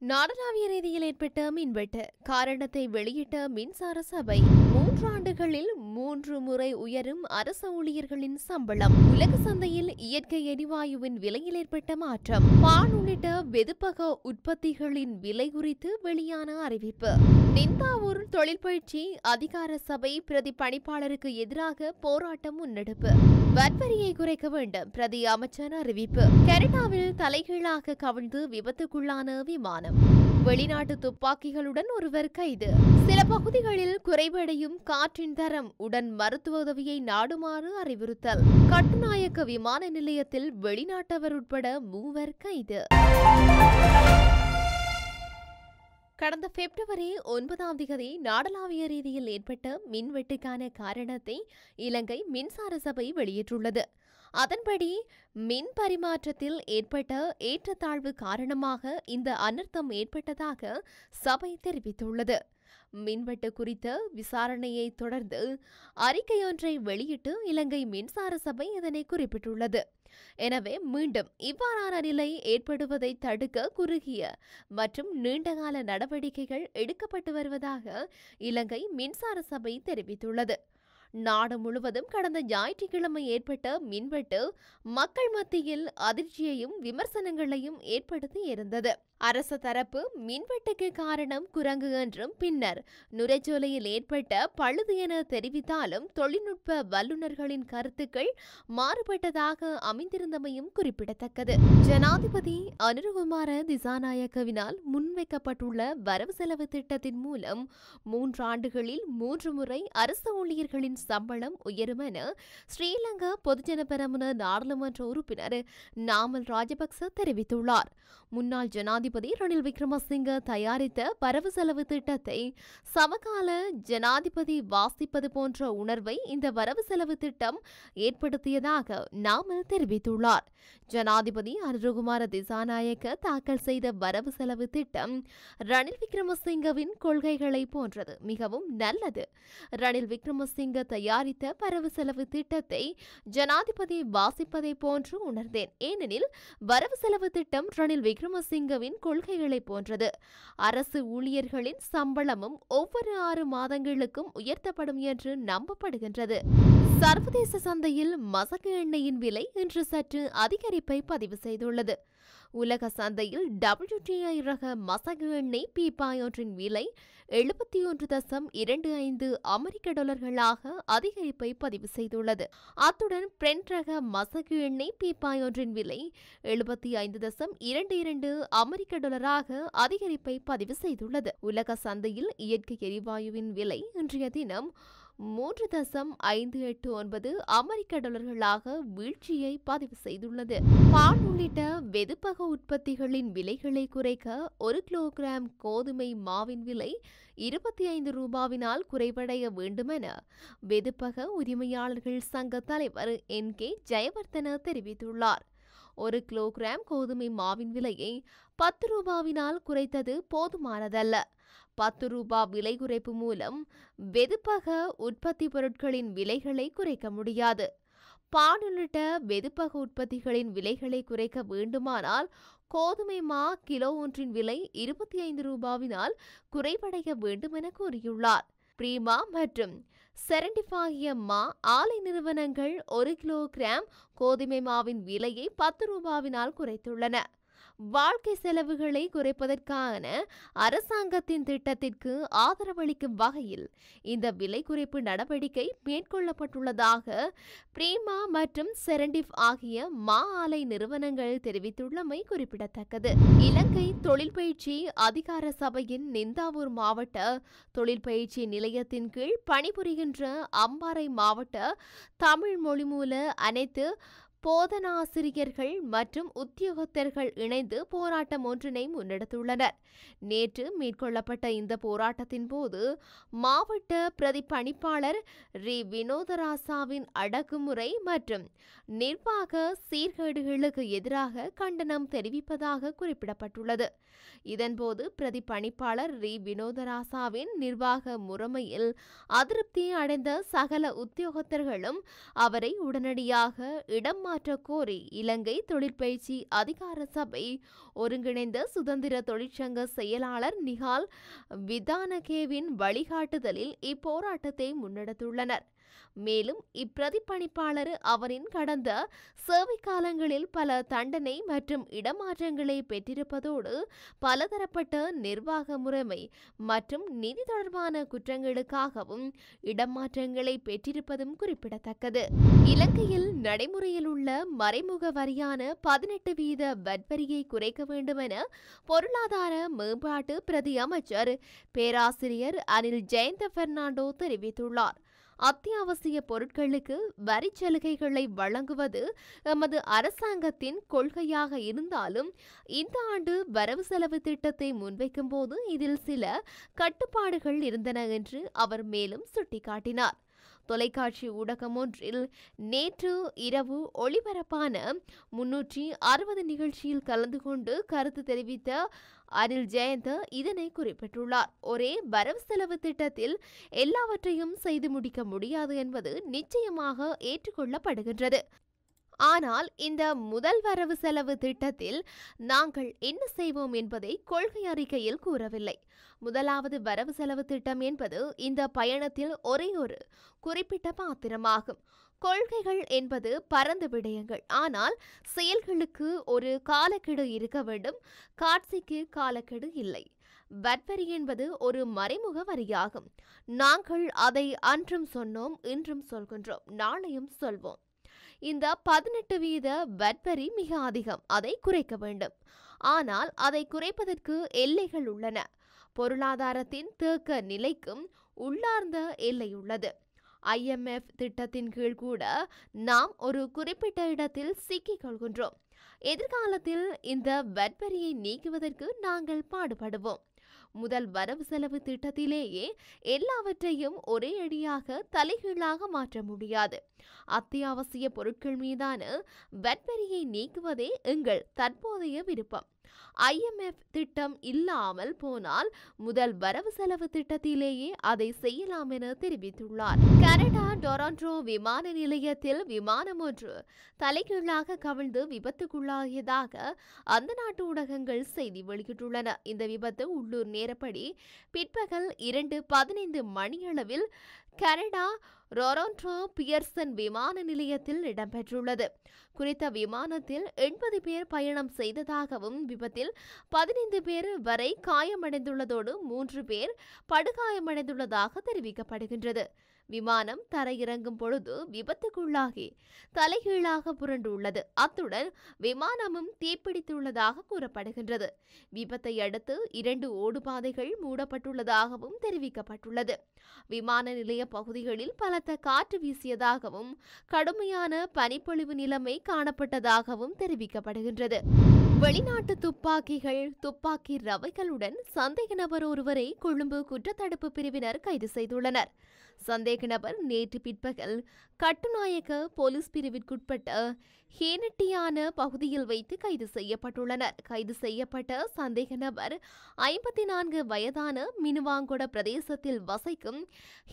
நாடளாவிய ரீதியில் ஏற்பட்ட மின்வெட்டு காரணத்தை வெளியிட்ட மின்சார சபை. 3 ஆண்டுகளில் 3 முறை உயரும் அரசு ஊழியர்களின் சம்பளம். உலக சந்தையில் இயற்கை எரிவாயுவின் விலையில் ஏற்பட்ட மாற்றம். பால் உள்ளிட்ட வெதுப்பக உற்பத்திகளின் விலை குறித்து வெளியான அறிவிப்பு. நிந்தாவூர் தொழிற்பயிற்சி அதிகார சபை பிரதி பணிப்பாளருக்கு எதிராக போராட்டம் முன்னெடுப்பு. வரியை குறைக்க வேண்டும் பிரதி அமைச்சர் அறிவிப்பு. கனடாவில் தலைகீழாக கவிழ்ந்து விபத்துக்குள்ளான விமானம். வெளிநாட்டு துப்பாக்கிகளுடன் ஒருவர் கைது. சில பகுதிகளில் குறைவடையும் காற்றின் தரம் உடன் மருத்துவ உதவியை நாடுமாறு அறிவுறுத்தல். கட்டுநாயக்க விமான நிலையத்தில் வெளிநாட்டவர் உட்பட 3 கைது. கடந்த பிப்ரவரி 9 நாடளாவிய ரீதியில் ஏற்பட்ட மின்வெட்டுக்கான காரணத்தை இலங்கை மின்சார சபை வெளியிட்டுள்ளது. அதன்படி மின் பரிமாற்றத்தில் ஏற்பட்ட ஏற்றத்தாழ்வு காரணமாக இந்த அனர்த்தம் ஏற்பட்டதாக சபை தெரிவித்துள்ளது. மின்வெட்டு குறித்த விசாரணையை தொடர்ந்து அறிக்கையொன்றை வெளியிட்டு இலங்கை மின்சார சபை இதனை குறிப்பிட்டுள்ளது. எனவே மீண்டும் இவ்வாறான நிலை ஏற்படுவதை தடுக்க குறுகிய மற்றும் நீண்டகால நடவடிக்கைகள் எடுக்கப்பட்டு வருவதாக இலங்கை மின்சார சபை தெரிவித்துள்ளது. நாடு முழுவதும் கடந்த ஞாயிற்றுக்கிழமை ஏற்பட்ட மின்வெட்டு மக்கள் மத்தியில் அதிர்ச்சியையும் விமர்சனங்களையும் ஏற்படுத்தி இருந்தது. அரசு தரப்பு மின்வெட்டுக்கு காரணம் குரங்கு என்றும் பின்னர் நுரைச்சோலையில் ஏற்பட்ட பழுது என தெரிவித்தாலும் தொழில்நுட்ப வல்லுநர்களின் கருத்துக்கள் மாறுபட்டதாக அமைந்திருந்தமையும் குறிப்பிடத்தக்கது. ஜனாதிபதி அனுரகுமார திசாநாயக்கவினால் முன்வைக்கப்பட்டுள்ள வரவு செலவு திட்டத்தின் மூலம் 3 ஆண்டுகளில் 3 முறை அரசு ஊழியர்களின் சம்பளம் உயரும் என ஸ்ரீலங்கா பொதுஜன பெரமுன நாடாளுமன்ற உறுப்பினர் நாமல் ராஜபக்ச தெரிவித்துள்ளார். முன்னாள் ஜனாதிபதி ரணில் விக்ரமசிங்க தயாரித்த வரவு செலவு திட்டத்தை சமகால ஜனாதிபதி வாசிப்பது போன்ற உணர்வை இந்த வரவு செலவு திட்டம் ஏற்படுத்தியதாக நாமல் தெரிவித்துள்ளார். ஜனாதிபதி அனுரகுமார திசாநாயக்க தாக்கல் செய்த வரவு செலவு திட்டம் ரணில் விக்ரமசிங்கவின் கொள்கைகளை போன்றது, மிகவும் நல்லது. ரணில் விக்ரமசிங்க தயாரித்த வரவு செலவு திட்டத்தை ஜனாதிபதி வாசிப்பதை போன்று உணர்ந்தேன். ஏனெனில் வரவு செலவு திட்டம் ரணில் விக்ரமசிங்கவின் கொள்கைகளை போன்றது. அரசு ஊழியர்களின் சம்பளமும் ஒவ்வொரு 6 மாதங்களுக்கும் உயர்த்தப்படும் என்று நம்பப்படுகின்றது. சர்வதேச சந்தையில் மசகு எண்ணெயின் விலை இன்று சற்று அதிகரிப்பை பதிவு செய்துள்ளது. உலக சந்தையில் WTI ரக மசகு எண்ணெய் பீப்பாய் ஒன்றின் விலை 71.25 அமெரிக்க டாலர்களாக அதிகரிப்பை பதிவு செய்துள்ளது. அத்துடன் பிரெண்ட் ரக மசகு எண்ணெய் பீப்பாய் ஒன்றின் விலை 75.22 அமெரிக்க டாலராக அதிகரிப்பை பதிவு செய்துள்ளது. உலக சந்தையில் இயற்கை எரிவாயுவின் விலை இன்றைய தினம் 3.589 அமெரிக்க டாலர்களாக வீழ்ச்சியை பதிவு செய்துள்ளது. பால் உள்ளிட்ட வெதுப்பக உற்பத்திகளின் விலைகளை குறைக்க 1 கிலோகிராம் கோதுமை மாவின் விலை 25 ரூபாவினால் குறைவடைய வேண்டுமென வெதுப்பக உரிமையாளர்கள் சங்க தலைவர் NK ஜெயவர்தன தெரிவித்துள்ளார். 1 கிலோகிராம் கோதுமை மாவின் விலையை 10 ரூபாவினால் குறைத்தது போதுமானதல்ல. 10 ரூபாய் விலை குறைப்பு மூலம் வெதுப்பக உற்பத்தி பொருட்களின் விலைகளை குறைக்க முடியாது. பால் உள்ளிட்ட வெதுப்பக உற்பத்திகளின் விலைகளை குறைக்க வேண்டுமானால் கோதுமை மா கிலோ ஒன்றின் விலை 25 ரூபாவினால் குறைவடைய வேண்டும் என கூறியுள்ளார். பிரீமா மற்றும் செரண்டிஃப் ஆகிய மா ஆலை நிறுவனங்கள் 1 கிலோகிராம் கோதுமை மாவின் விலையை 10 ரூபாவினால் குறைத்துள்ளன. வாழ்க்கை செலவுகளை குறைப்பதற்கான அரசாங்கத்தின் திட்டத்திற்கு ஆதரவளிக்கும் வகையில் இந்த விலை குறைப்பு நடவடிக்கை மேற்கொள்ளப்பட்டுள்ளதாக பிரீமா மற்றும் செரண்டிஃப் ஆகிய மா ஆலை நிறுவனங்கள் தெரிவித்துள்ளமை குறிப்பிடத்தக்கது. இலங்கை தொழிற்பயிற்சி அதிகார சபையின் நிந்தாவூர் மாவட்ட தொழிற்பயிற்சி நிலையத்தின் கீழ் பணிபுரிகின்ற அம்பாறை மாவட்ட தமிழ் மொழிமூல அனைத்து போதனாசிரியர்கள் மற்றும் உத்தியோகத்தர்கள் இணைந்து போராட்டம் ஒன்றினை முன்னெடுத்துள்ளனர். நேற்று மேற்கொள்ளப்பட்ட இந்த போராட்டத்தின் போது மாவட்ட பிரதி பணிப்பாளர் வினோதராசாவின் அடக்குமுறை மற்றும் நிர்வாக சீர்கேடுகளுக்கு எதிராக கண்டனம் தெரிவிப்பதாக குறிப்பிடப்பட்டுள்ளது. இதன்போது பிரதி பணிப்பாளர் ரி வினோதராசாவின் நிர்வாக முறைமையில் அதிருப்தி அடைந்த சகல உத்தியோகத்தர்களும் அவரை உடனடியாக இடம் மாற்ற கோரி இலங்கை தொழிற்பயிற்சி அதிகார சபை ஒருங்கிணைந்த சுதந்திர தொழிற்சங்க செயலாளர் நிகால் விதானகேவின் வழிகாட்டுதலில் இப்போராட்டத்தை முன்னெடுத்துள்ளனர். மேலும் இப்பிரதிப்பணிப்பாளர் அவரின் கடந்த சேவை காலங்களில் பல தண்டனை மற்றும் இடமாற்றங்களை பெற்றிருப்பதோடு பலதரப்பட்ட நிர்வாக முறைமை மற்றும் நிதி தொடர்பான குற்றங்களுக்காகவும் இடமாற்றங்களை பெற்றிருப்பதும் குறிப்பிடத்தக்கது. இலங்கையில் நடைமுறையில் உள்ள மறைமுக வரியான 18% வட் வரியை குறைக்க வேண்டும் என பொருளாதார மேம்பாட்டு பிரதி அமைச்சர் பேராசிரியர் அனில் ஜெயந்த பெர்னாண்டோ தெரிவித்துள்ளார். அத்தியாவசிய பொருட்களுக்கு வரிச் சலுகைகளை வழங்குவது எமது அரசாங்கத்தின் கொள்கையாக இருந்தாலும் இந்த ஆண்டு வரவு செலவு திட்டத்தை முன்வைக்கும் போது இதில் சில கட்டுப்பாடுகள் இருந்தன என்று அவர் மேலும் சுட்டிக்காட்டினார். தொலைக்காட்சி ஊடகம் ஒன்றில் நேற்று இரவு ஒளிபரப்பான 360 நிகழ்ச்சியில் கலந்து கொண்டு கருத்து தெரிவித்த அனில் ஜெயந்த இதனை குறிப்பிட்டுள்ளார். ஒரே வரவு செலவு திட்டத்தில் எல்லாவற்றையும் செய்து முடிக்க முடியாது என்பது நிச்சயமாக ஏற்றுக்கொள்ளப்படுகின்றது. ஆனால் இந்த முதல் வரவு செலவு திட்டத்தில் நாங்கள் என்ன செய்வோம் என்பதை கொள்கை அறிக்கையில் கூறவில்லை. முதலாவது வரவு செலவு திட்டம் என்பது இந்த பயணத்தில் ஒரே ஒரு குறிப்பிட்ட பாத்திரமாகும். கொள்கைகள் என்பது பரந்த விடயங்கள். ஆனால் செயல்களுக்கு ஒரு காலக்கெடு இருக்க வேண்டும். காட்சிக்கு காலக்கெடு இல்லை. வட்வரி என்பது ஒரு மறைமுக வரியாகும். நாங்கள் அதை அன்றும் சொன்னோம், இன்றும் சொல்கின்றோம், நாளையும் சொல்வோம். இந்த 18% வட்வரி மிக அதிகம். அதை குறைக்க வேண்டும். ஆனால் அதை குறைப்பதற்கு எல்லைகள் உள்ளன. பொருளாதாரத்தின் தேக்க நிலைக்கும் உள்ளார்ந்த எல்லை உள்ளது. IMF திட்டத்தின் கீழ் கூட நாம் ஒரு குறிப்பிட்ட இடத்தில் சிக்கிக் கொள்கின்றோம். எதிர்காலத்தில் இந்த வட்வரியை நீக்குவதற்கு நாங்கள் பாடுபடுவோம். முதல் வரவு செலவு திட்டத்திலேயே எல்லாவற்றையும் ஒரே அடியாக தலைகீழாக மாற்ற முடியாது. அத்தியாவசிய பொருட்கள் மீதான வட்வரியை நீக்குவதே எங்கள் தற்போதைய விருப்பம். IMF திட்டம் இல்லாமல் போனால் முதல் வரவு செலவு திட்டத்திலேயே அதை செய்யலாம் என தெரிவித்துள்ளார். கனடா டொரண்டோ விமான நிலையத்தில் விமானம் ஒன்று தலைகீழாக கவிழ்ந்து விபத்துக்குள்ளாகியதாக அந்த நாட்டு ஊடகங்கள் செய்தி வெளியிட்டுள்ளன. இந்த விபத்து உள்ளூர் நேரப்படி பிற்பகல் 2:15 மணியளவில் கனடா ரொரண்டோ பியர்சன் விமான நிலையத்தில் இடம்பெற்றுள்ளது. குறித்த விமானத்தில் 80 பேர் பயணம் செய்ததாகவும் விபத்தில் 15 பேர் வரை காயமடைந்துள்ளதோடு 3 பேர் படுகாயமடைந்துள்ளதாக தெரிவிக்கப்படுகின்றது. விமானம் தரையிறங்கும் பொழுது விபத்துக்குள்ளாகி தலைகீழாக புரண்டுள்ளது. அத்துடன் விமானமும் தீப்பிடித்துள்ளதாக கூறப்படுகின்றது. விபத்தை அடுத்து 2 ஓடுபாதைகள் மூடப்பட்டுள்ளதாகவும் தெரிவிக்கப்பட்டுள்ளது. விமான நிலைய பகுதிகளில் பலத்த காற்று வீசியதாகவும் கடுமையான பனிப்பொழிவு நிலைமை காணப்பட்டதாகவும் தெரிவிக்கப்படுகின்றது. வெளிநாட்டு துப்பாக்கிகள், துப்பாக்கி ரவைகளுடன் சந்தேக நபர் ஒருவரை கொழும்பு குற்றத்தடுப்பு பிரிவினர் கைது செய்துள்ளனர். சந்தேக நபர் நேற்று பிற்பகல் கட்டுநாயக்க போலீஸ் பிரிவிற்குட்பட்ட ஹேனட்டியான பகுதியில் வைத்து கைது செய்யப்பட்டுள்ளனர். கைது செய்யப்பட்ட சந்தேக நபர் 54 வயதான மினுவாங்கொட பிரதேசத்தில் வசிக்கும்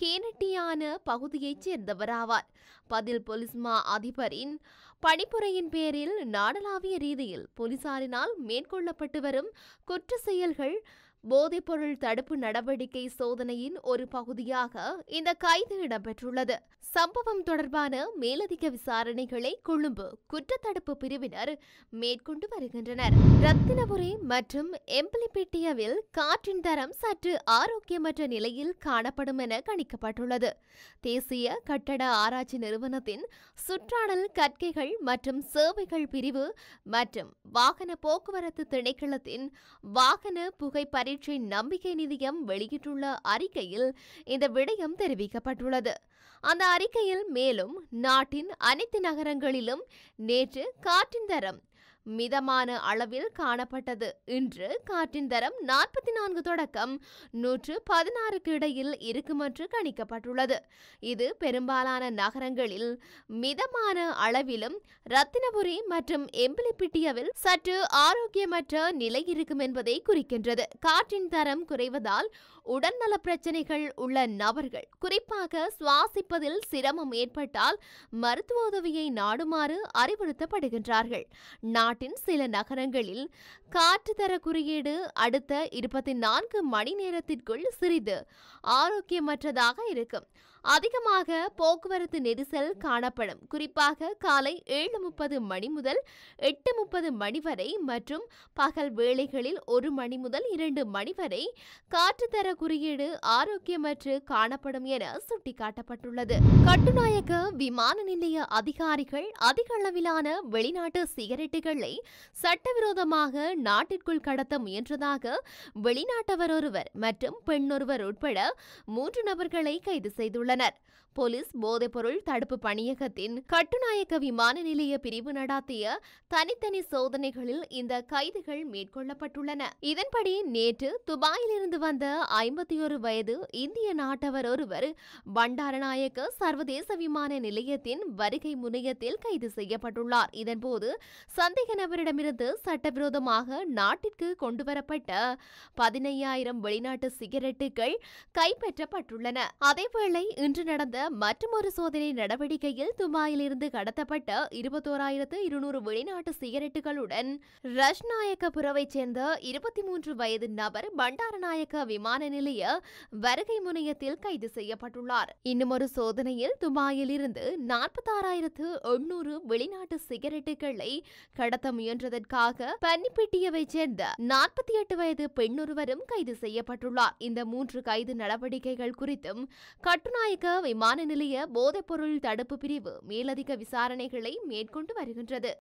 ஹேனட்டியான பகுதியைச் சேர்ந்தவராவார். பதில் போலீஸ் மா அதிபரின் பணிப்புரையின் பேரில் நாடளாவிய ரீதியில் போலீசாரினால் மேற்கொள்ளப்பட்டு வரும் குற்ற செயல்கள் போதைப்பொருள் தடுப்பு நடவடிக்கை சோதனையின் ஒரு பகுதியாக இந்த கைது இடம்பெற்றுள்ளது. சம்பவம் தொடர்பான மேலதிக விசாரணைகளை கொழும்பு குற்றத்தடுப்பு பிரிவினர் மேற்கொண்டு வருகின்றனர். ரத்தினபுரி மற்றும் எம்பலிபிட்டியவில் காற்றின் தரம் சற்று ஆரோக்கியமற்ற நிலையில் காணப்படும் என கணிக்கப்பட்டுள்ளது. தேசிய கட்டட ஆராய்ச்சி நிறுவனத்தின் சுற்றாடல் கற்கைகள் மற்றும் சேவைகள் பிரிவு மற்றும் வாகன போக்குவரத்து திணைக்களத்தின் வாகன புகை பரீட்சை நம்பிக்கை நிதியம் வெளியிட்டுள்ள அறிக்கையில் இந்த விடயம் தெரிவிக்கப்பட்டுள்ளது. அந்த அறிக்கையில் மேலும் நாட்டின் அனைத்து நகரங்களிலும் நேற்று காற்றின் தரம் மிதமான அளவில் காணப்பட்டது. இன்று காற்றின் தரம் 44 தொடக்கம் 116க்கு இடையில் இருக்கும் என்று கணிக்கப்பட்டுள்ளது. இது பெரும்பாலான நகரங்களில் மிதமான அளவிலும் ரத்தினபுரி மற்றும் எம்பிலிப்பிட்டியவில் சற்று ஆரோக்கியமற்ற நிலை இருக்கும் என்பதை குறிக்கின்றது. காற்றின் தரம் குறைவதால் உடல்நல பிரச்சனைகள் உள்ள நபர்கள், குறிப்பாக சுவாசிப்பதில் சிரமம் ஏற்பட்டால் மருத்துவ உதவியை நாடுமாறு அறிவுறுத்தப்படுகின்றார்கள். நாட்டின் சில நகரங்களில் காற்று தர குறியீடு அடுத்த 24 மணி நேரத்திற்குள் சிறிது ஆரோக்கியமற்றதாக இருக்கும். அதிகமாக போக்குவரத்து நெரிசல் காணப்படும். குறிப்பாக காலை 7:30 மணி முதல் 8:30 மணி வரை மற்றும் பகல் வேளைகளில் 1 மணி முதல் 2 மணி வரை காற்றுத்தர குறியீடு ஆரோக்கியமற்று காணப்படும் என சுட்டிக்காட்டப்பட்டுள்ளது. கட்டுநாயக்க விமான நிலைய அதிகாரிகள் அதிக அளவிலான வெளிநாட்டு சிகரெட்டுகளை சட்டவிரோதமாக நாட்டிற்குள் கடத்த முயன்றதாக வெளிநாட்டவர் ஒருவர் மற்றும் பெண்ணொருவர் உட்பட 3 நபர்களை கைது செய்துள்ளனர். போலீஸ் போதைப்பொருள் தடுப்பு பணியகத்தின் கட்டுநாயக்க விமான நிலைய பிரிவு நடாத்திய தனித்தனி சோதனைகளில் இந்த கைதுகள் மேற்கொள்ளப்பட்டுள்ளன. இதன்படி நேற்று துபாயிலிருந்து வந்த 51 வயது இந்திய நாட்டவர் ஒருவர் பண்டாரநாயக்க சர்வதேச விமான நிலையத்தின் வருகை முனையத்தில் கைது செய்யப்பட்டுள்ளார். இதன்போது சந்தேக நபரிடமிருந்து சட்டவிரோதமாக நாட்டிற்கு கொண்டுவரப்பட்ட 15,000 வெளிநாட்டு சிகரெட்டுகள் கைப்பற்றப்பட்டுள்ளன. அதேவேளை இன்று நடந்த மற்றொரு சோதனை நடவடிக்கையில் துபாயிலிருந்து கடத்தப்பட்ட 21,200 வெளிநாட்டு சிகரெட்டுகளுடன் ரஷ்நாயக்கபுரவைச் சேர்ந்த 23 வயது நபர் பண்டாரநாயக்க விமான நிலைய வருகை முனையத்தில் கைது செய்யப்பட்டுள்ளார். இன்னும் ஒரு சோதனையில் துபாயில் இருந்து 46,800 வெளிநாட்டு சிகரெட்டுகளை கடத்த முயன்றதற்காக பன்னிப்பிட்டியவைச் சேர்ந்த 48 வயது பெண்ணொருவரும் கைது செய்யப்பட்டுள்ளார். இந்த 3 கைது நடவடிக்கைகள் குறித்தும் கட்டுநாயக்க விமான நிலைய போதைப்பொருள் தடுப்பு பிரிவு மேலதிக விசாரணைகளை மேற்கொண்டு வருகின்றது.